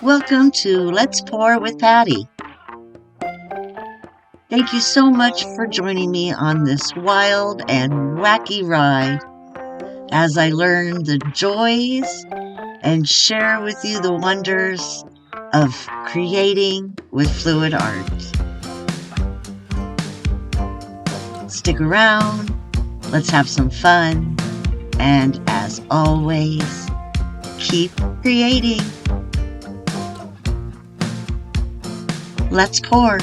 Welcome to Let's Pour with Patty. Thank you so much for joining me on this wild and wacky ride as I learn the joys and share with you the wonders of creating with fluid art. Stick around, let's have some fun, and as always, keep creating. Let's pour.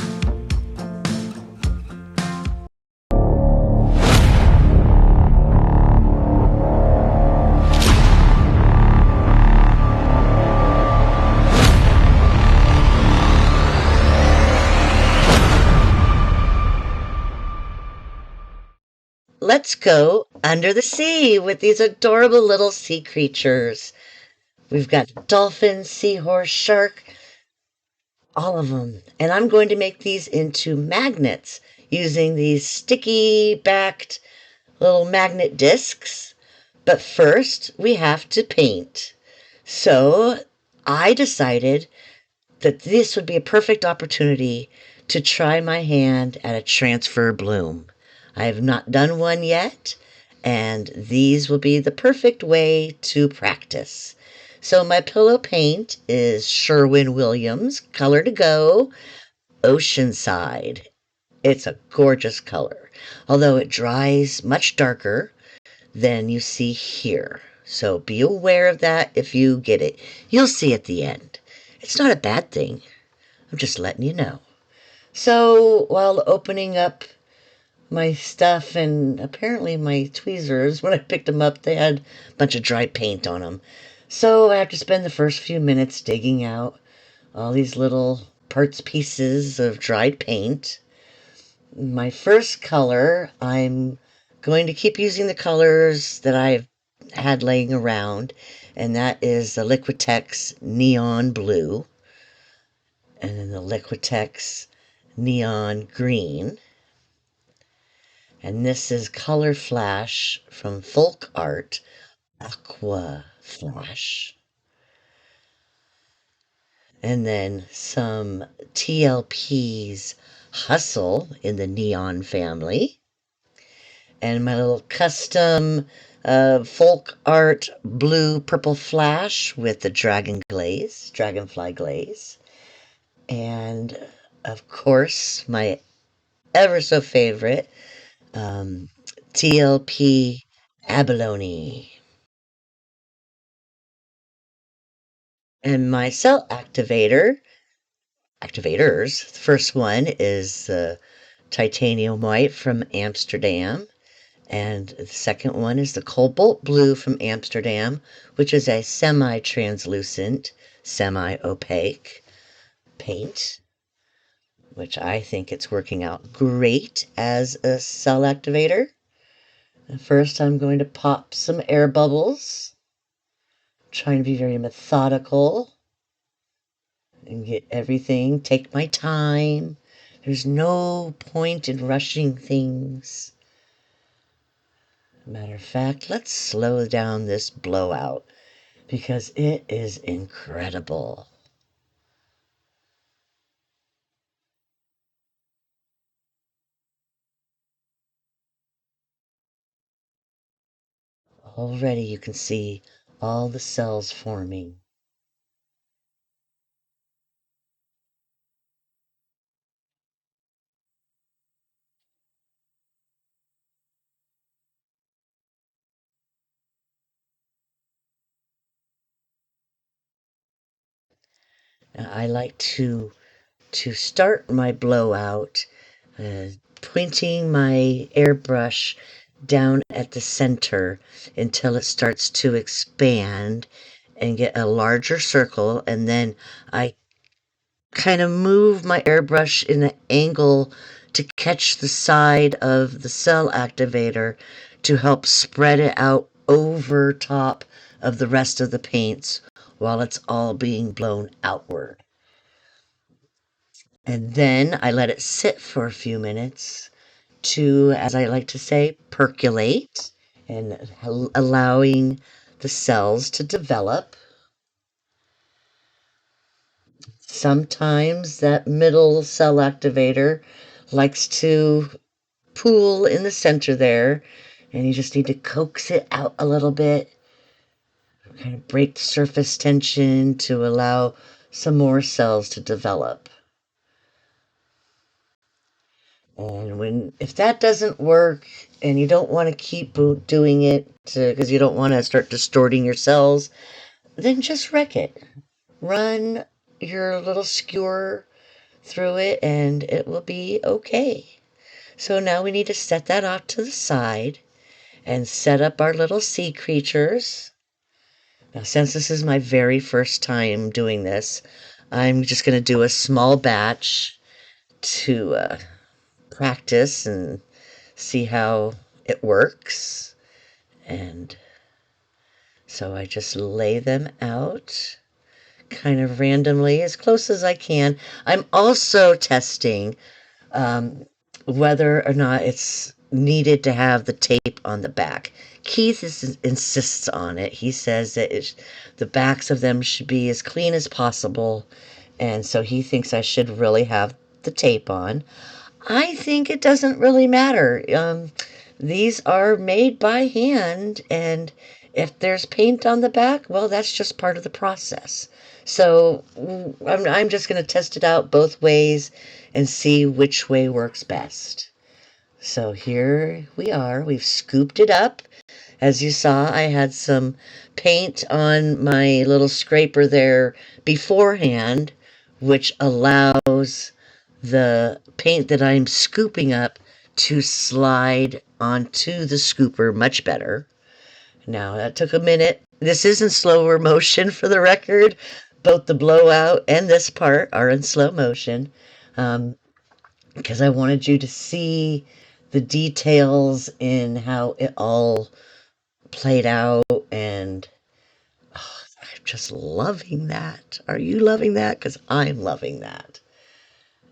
Let's go under the sea with these adorable little sea creatures. We've got dolphin, seahorse, shark, all of them. And I'm going to make these into magnets using these sticky backed little magnet discs. But first we have to paint. So I decided that this would be a perfect opportunity to try my hand at a transfer bloom. I have not done one yet, and these will be the perfect way to practice. So my pillow paint is Sherwin Williams, Color to Go, Oceanside. It's a gorgeous color, although it dries much darker than you see here. So be aware of that if you get it. You'll see at the end. It's not a bad thing. I'm just letting you know. So while opening up my stuff, and apparently my tweezers, when I picked them up, they had a bunch of dry paint on them. So I have to spend the first few minutes digging out all these little pieces of dried paint. My first color, I'm going to keep using the colors that I've had laying around, and that is the Liquitex Neon Blue, and then the Liquitex Neon Green. And this is Color Flash from FolkArt, Aqua Flash. And then some TLP's Hustle in the Neon family. And my little custom FolkArt Blue Purple Flash with the Dragonfly Glaze. And, of course, my ever so favorite TLP Abalone. And my cell activators, the first one is the titanium white from Amsterdam, and the second one is the Colbalt blue from Amsterdam, which is a semi-translucent, semi-opaque paint, which I think it's working out great as a cell activator. First, I'm going to pop some air bubbles, trying to be very methodical and get everything, take my time. There's no point in rushing things. Matter of fact, let's slow down this blowout because it is incredible. Already you can see all the cells forming. Now, I like to start my blowout pointing my airbrush down at the center until it starts to expand and get a larger circle, and then I kind of move my airbrush in an angle to catch the side of the cell activator to help spread it out over top of the rest of the paints while it's all being blown outward. And then I let it sit for a few minutes to, as I like to say, percolate, and allowing the cells to develop. Sometimes that middle cell activator likes to pool in the center there, and you just need to coax it out a little bit, kind of break the surface tension to allow some more cells to develop. And if that doesn't work and you don't want to keep doing it because you don't want to start distorting your cells, then just wreck it. Run your little skewer through it and it will be okay. So now we need to set that off to the side and set up our little sea creatures. Now, since this is my very first time doing this, I'm just going to do a small batch to practice and see how it works. And so I just lay them out kind of randomly as close as I can. I'm also testing um, whether or not it's needed to have the tape on the back. Keith insists on it. He says that the backs of them should be as clean as possible, and so he thinks I should really have the tape on. I think it doesn't really matter. These are made by hand, and if there's paint on the back, well, that's just part of the process. So I'm just going to test it out both ways and see which way works best. So here we are. We've scooped it up. As you saw, I had some paint on my little scraper there beforehand, which allows the paint that I'm scooping up to slide onto the scooper much better. Now, that took a minute. This is in slower motion for the record. Both the blowout and this part are in slow motion because I wanted you to see the details in how it all played out, and I'm just loving that. Are you loving that? Because I'm loving that.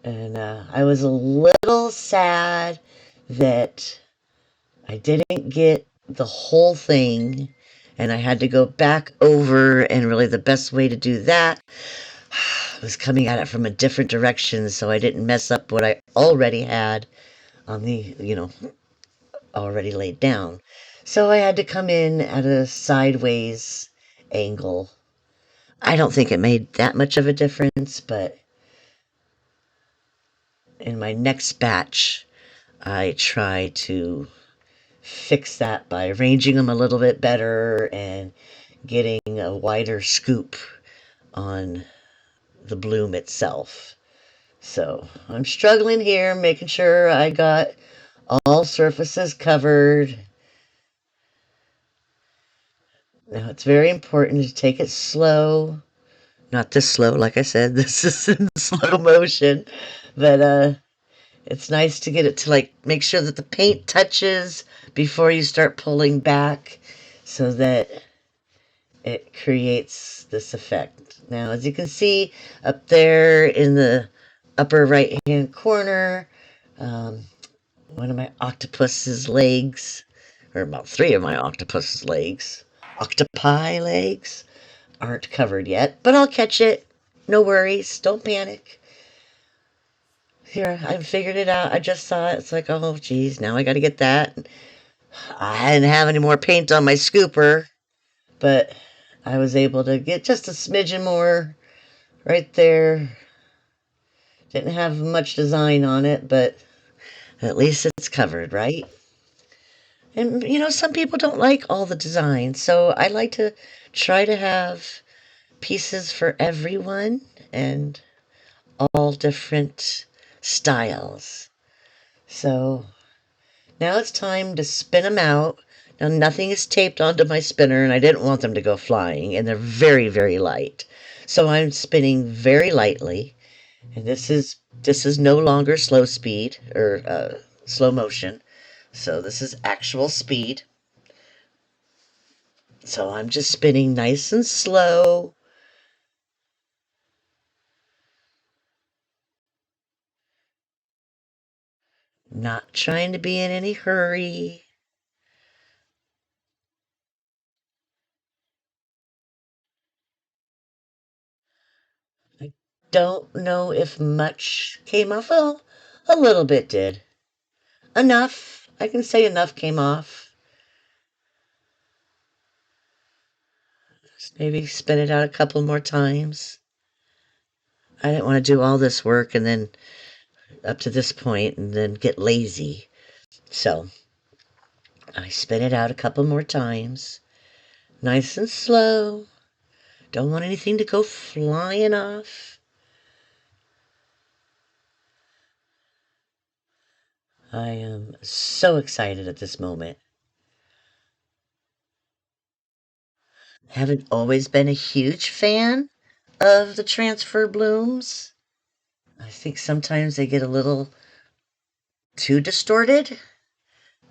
And I was a little sad that I didn't get the whole thing, and I had to go back over, and really the best way to do that was coming at it from a different direction so I didn't mess up what I already had on the, already laid down. So I had to come in at a sideways angle. I don't think it made that much of a difference, but in my next batch, I try to fix that by arranging them a little bit better and getting a wider scoop on the bloom itself. So I'm struggling here, making sure I got all surfaces covered. Now it's very important to take it slow. Not this slow, like I said, this is in slow motion. But it's nice to get it to make sure that the paint touches before you start pulling back so that it creates this effect. Now, as you can see up there in the upper right hand corner, um, one of my octopus's legs, or about three of my octopus's legs, octopi legs, aren't covered yet, but I'll catch it. No worries. Don't panic. Here, I figured it out. I just saw it. It's like, oh, geez, now I got to get that. I didn't have any more paint on my scooper, but I was able to get just a smidgen more right there. Didn't have much design on it, but at least it's covered, right? And, some people don't like all the design, so I like to try to have pieces for everyone and all different styles. So now it's time to spin them out. Now nothing is taped onto my spinner, and I didn't want them to go flying, and they're very, very light. So I'm spinning very lightly, and this is no longer slow speed or slow motion. So this is actual speed. So I'm just spinning nice and slow. Not trying to be in any hurry. don't know if much came off. Well, a little bit did. Enough. I can say enough came off. Just maybe spin it out a couple more times. I didn't want to do all this work and then up to this point and then get lazy. So I spin it out a couple more times. Nice and slow. Don't want anything to go flying off. I am so excited at this moment. Haven't always been a huge fan of the transfer blooms. I think sometimes they get a little too distorted,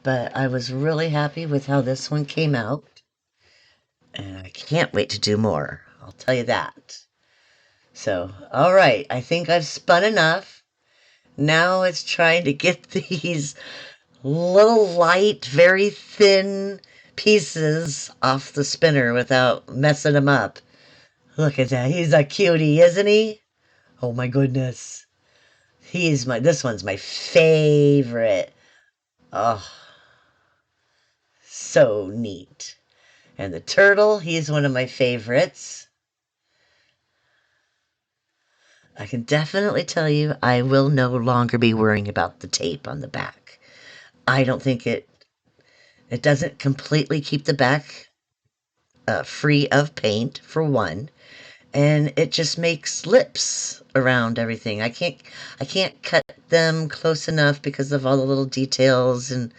but I was really happy with how this one came out. And I can't wait to do more. I'll tell you that. So, all right, I think I've spun enough. Now it's trying to get these little light, very thin pieces off the spinner without messing them up. Look at that. He's a cutie, isn't he? Oh my goodness. This one's my favorite. Oh, so neat. And the turtle, he's one of my favorites. I can definitely tell you I will no longer be worrying about the tape on the back. I don't think it doesn't completely keep the back free of paint, for one, and it just makes lips around everything. I can't cut them close enough because of all the little details and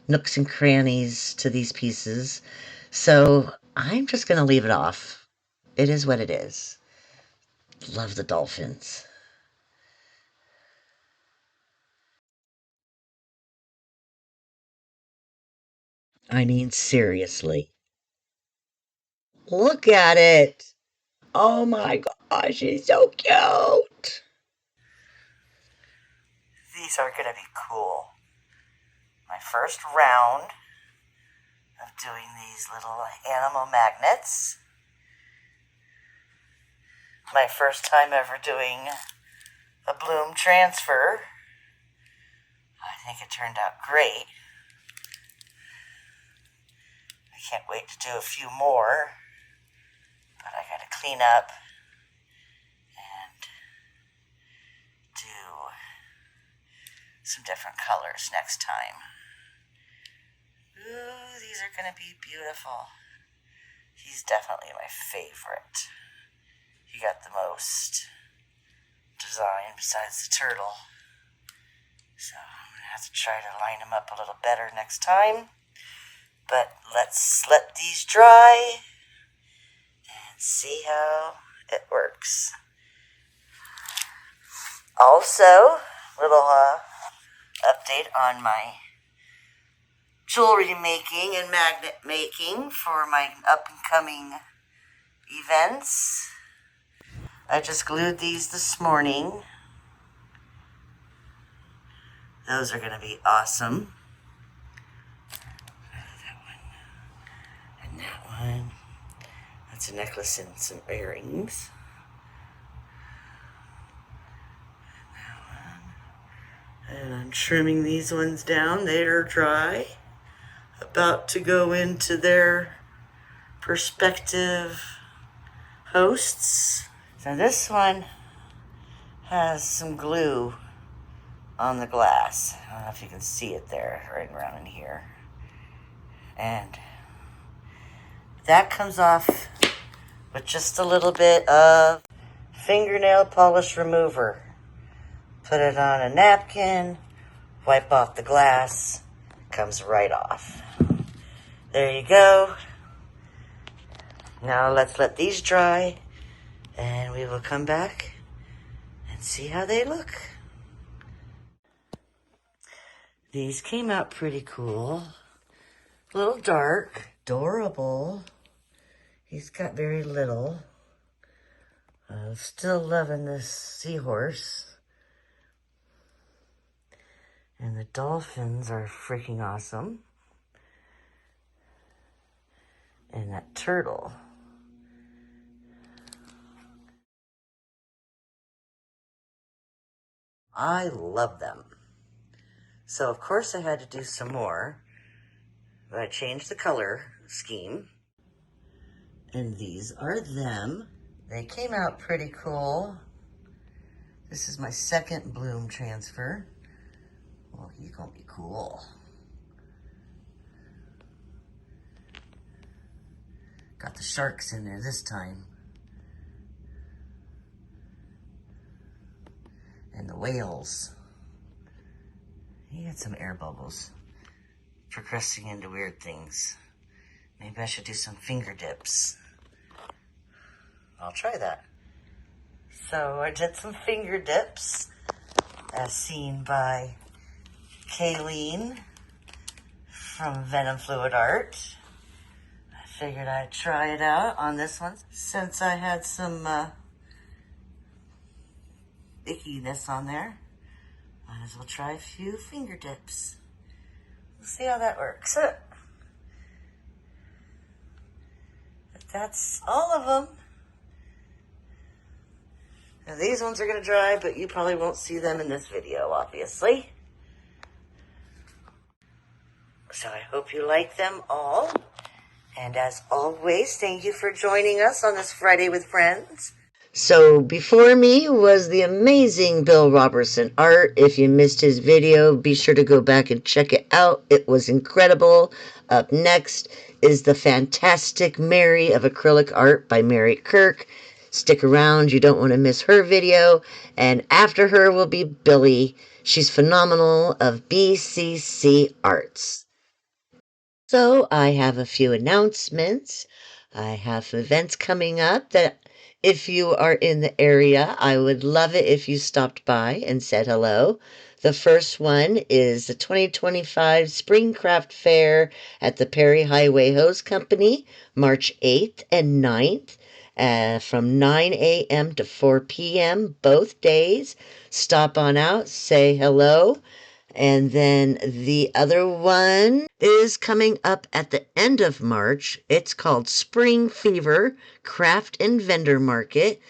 nooks and crannies to these pieces. So I'm just going to leave it off. It is what it is. Love the dolphins. I mean, seriously. Look at it. Oh my gosh, he's so cute. These are going to be cool. My first round of doing these little animal magnets. My first time ever doing a bloom transfer. I think it turned out great. I can't wait to do a few more, but I gotta clean up and do some different colors next time. Ooh, these are gonna be beautiful. He's definitely my favorite. He got the most design besides the turtle. So I'm going to have to try to line them up a little better next time. But let's let these dry and see how it works. Also, little update on my jewelry making and magnet making for my up-and-coming events. I just glued these this morning. Those are going to be awesome. That one. And that one. That's a necklace and some earrings. And that one. And I'm trimming these ones down. They're dry. About to go into their perspective hosts. So this one has some glue on the glass. I don't know if you can see it there, right around in here. And that comes off with just a little bit of fingernail polish remover. Put it on a napkin, wipe off the glass, comes right off. There you go. Now let's let these dry, and we will come back and see how they look. These came out pretty cool. A little dark, adorable. He's got very little. Still loving this seahorse. And the dolphins are freaking awesome. And that turtle. I love them. So, of course, I had to do some more. But I changed the color scheme. And these are them. They came out pretty cool. This is my second bloom transfer. Well, he's gonna be cool. Got the sharks in there this time. And the whales. He had some air bubbles. Progressing into weird things. Maybe I should do some finger dips. I'll try that. So I did some finger dips as seen by Kayleen from Venom FolkArt. I figured I'd try it out on this one since I had some ickiness on there. Might as well try a few finger dips. We'll see how that works. But that's all of them. Now these ones are going to dry, but you probably won't see them in this video, obviously. So I hope you like them all. And as always, thank you for joining us on this Friday with Friends. So before me was the amazing Bill Robertson art. If you missed his video, be sure to go back and check it out. It was incredible. Up next is the fantastic Mary of acrylic art by Mary Kirk. Stick around, you don't want to miss her video. And after her will be Billy. She's phenomenal, of BCC Arts. So I have a few announcements. I have events coming up that if you are in the area, I would love it if you stopped by and said hello. The first one is the 2025 Spring Craft Fair at the Perry Highway Hose Company, March 8th and 9th. From 9 a.m. to 4 p.m. both days. Stop on out, say hello. And then the other one is coming up at the end of March. It's called Spring Fever Craft and Vendor Market,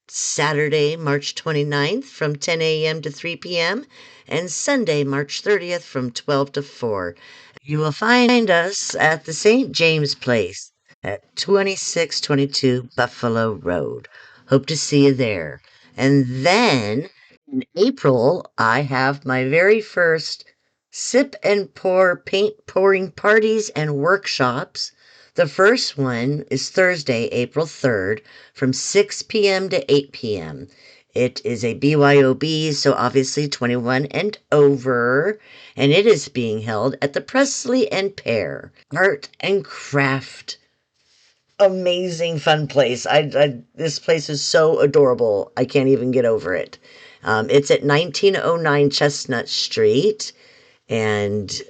Saturday, March 29th from 10 a.m. to 3 p.m. and Sunday, March 30th from 12 to 4. You will find us at the St. James Place at 2622 Buffalo Road. Hope to see you there. And then in April, I have my very first sip and pour paint pouring parties and workshops. The first one is Thursday, April 3rd from 6 p.m. to 8 p.m. It is a BYOB, so obviously 21 and over, and it is being held at the Presley and Pear Art and Craft. Amazing fun place. This place is so adorable. I can't even get over it. It's at 1909 Chestnut Street, and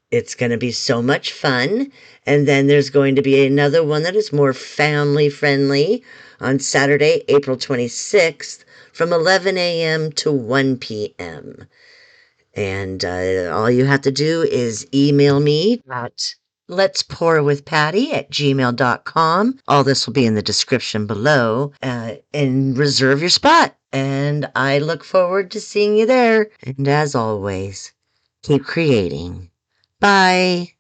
it's going to be so much fun. And then there's going to be another one that is more family friendly on Saturday, April 26th from 11 a.m. to 1 p.m. And all you have to do is email me at letspourwithpatty@gmail.com. All this will be in the description below, and reserve your spot. And I look forward to seeing you there. And as always, keep creating. Bye.